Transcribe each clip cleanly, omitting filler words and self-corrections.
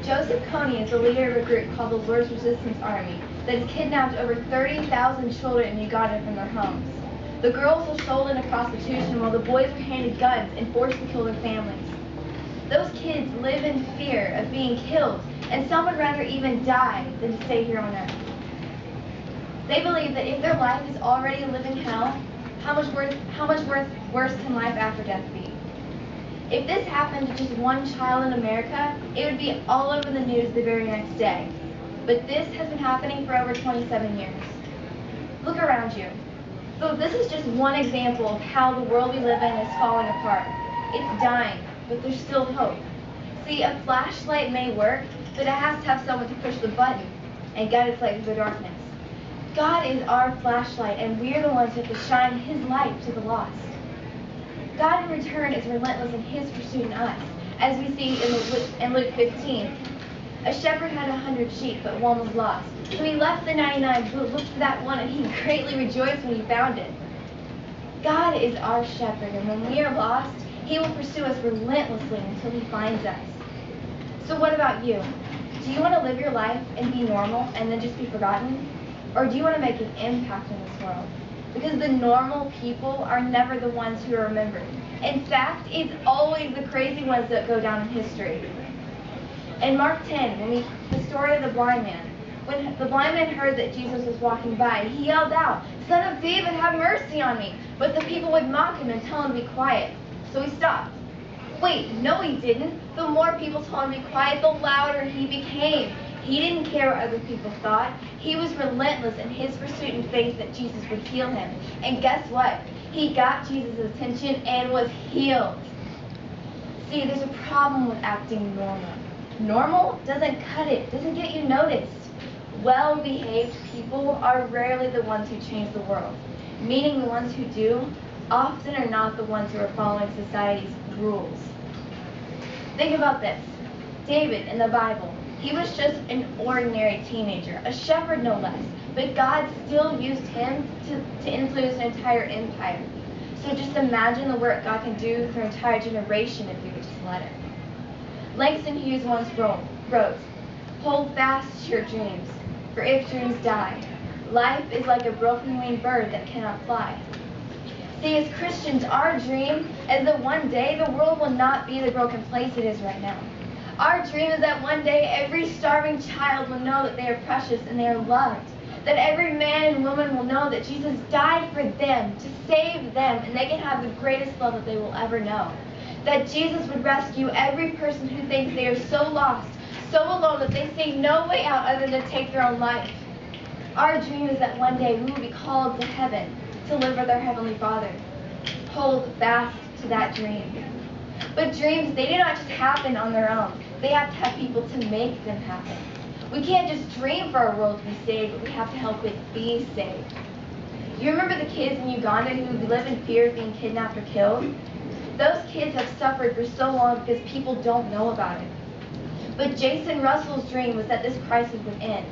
Joseph Kony is the leader of a group called the Lord's Resistance Army that has kidnapped over 30,000 children in Uganda from their homes. The girls were sold into prostitution while the boys were handed guns and forced to kill their families. Those kids live in fear of being killed, and some would rather even die than to stay here on earth. They believe that if their life is already a living hell, how much worse can life after death be? If this happened to just one child in America, it would be all over the news the very next day. But this has been happening for over 27 years. Look around you. So this is just one example of how the world we live in is falling apart. It's dying, but there's still hope. See, a flashlight may work, but it has to have someone to push the button and guide its light through the darkness. God is our flashlight, and we're the ones who have to shine His light to the lost. God in return is relentless in His pursuit in us, as we see in Luke 15. A shepherd had 100 sheep, but one was lost. So he left the 99 to look for that one, and he greatly rejoiced when he found it. God is our shepherd, and when we are lost, He will pursue us relentlessly until He finds us. So what about you? Do you want to live your life and be normal and then just be forgotten? Or do you want to make an impact in this world? Because the normal people are never the ones who are remembered. In fact, it's always the crazy ones that go down in history. In Mark 10, the story of the blind man, when the blind man heard that Jesus was walking by, he yelled out, "Son of David, have mercy on me!" But the people would mock him and tell him to be quiet. So he stopped. Wait, no he didn't. The more people told him to be quiet, the louder he became. He didn't care what other people thought. He was relentless in his pursuit and faith that Jesus would heal him. And guess what? He got Jesus' attention and was healed. See, there's a problem with acting normal. Normal doesn't cut it, doesn't get you noticed. Well-behaved people are rarely the ones who change the world, meaning the ones who do often are not the ones who are following society's rules. Think about this. David in the Bible, he was just an ordinary teenager, a shepherd no less, but God still used him to influence an entire empire. So just imagine the work God can do through an entire generation if we would just let Him. Langston Hughes once wrote, "Hold fast to your dreams, for if dreams die, life is like a broken-winged bird that cannot fly." See, as Christians, our dream is that one day the world will not be the broken place it is right now. Our dream is that one day every starving child will know that they are precious and they are loved. That every man and woman will know that Jesus died for them, to save them, and they can have the greatest love that they will ever know. That Jesus would rescue every person who thinks they are so lost, so alone that they see no way out other than to take their own life. Our dream is that one day we will be called to heaven to live with our Heavenly Father. Hold fast to that dream. But dreams, they do not just happen on their own. They have to have people to make them happen. We can't just dream for our world to be saved, but we have to help it be saved. You remember the kids in Uganda who live in fear of being kidnapped or killed? Those kids have suffered for so long because people don't know about it. But Jason Russell's dream was that this crisis would end.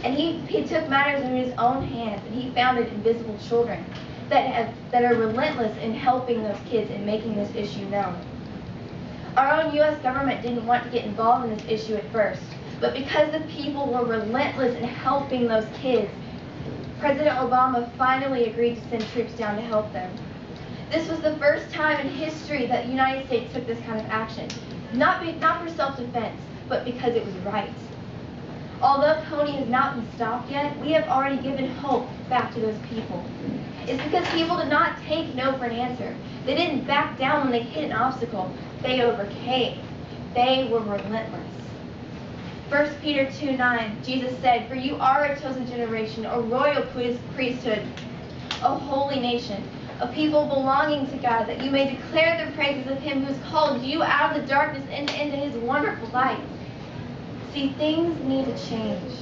And he took matters into his own hands, and he founded Invisible Children that are relentless in helping those kids and making this issue known. Our own U.S. government didn't want to get involved in this issue at first, but because the people were relentless in helping those kids, President Obama finally agreed to send troops down to help them. This was the first time in history that the United States took this kind of action, not for self-defense, but because it was right. Although Kony has not been stopped yet, we have already given hope back to those people. It's because people did not take no for an answer. They didn't back down when they hit an obstacle. They overcame. They were relentless. 1 Peter 2:9, Jesus said, "For you are a chosen generation, a royal priesthood, a holy nation, a people belonging to God, that you may declare the praises of Him who has called you out of the darkness into His wonderful light." See, things need to change.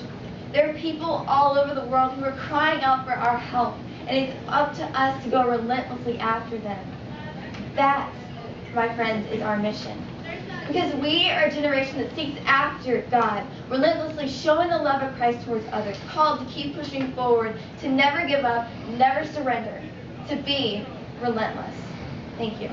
There are people all over the world who are crying out for our help, and it's up to us to go relentlessly after them. That, my friends, is our mission. Because we are a generation that seeks after God, relentlessly showing the love of Christ towards others, called to keep pushing forward, to never give up, never surrender, to be relentless. Thank you.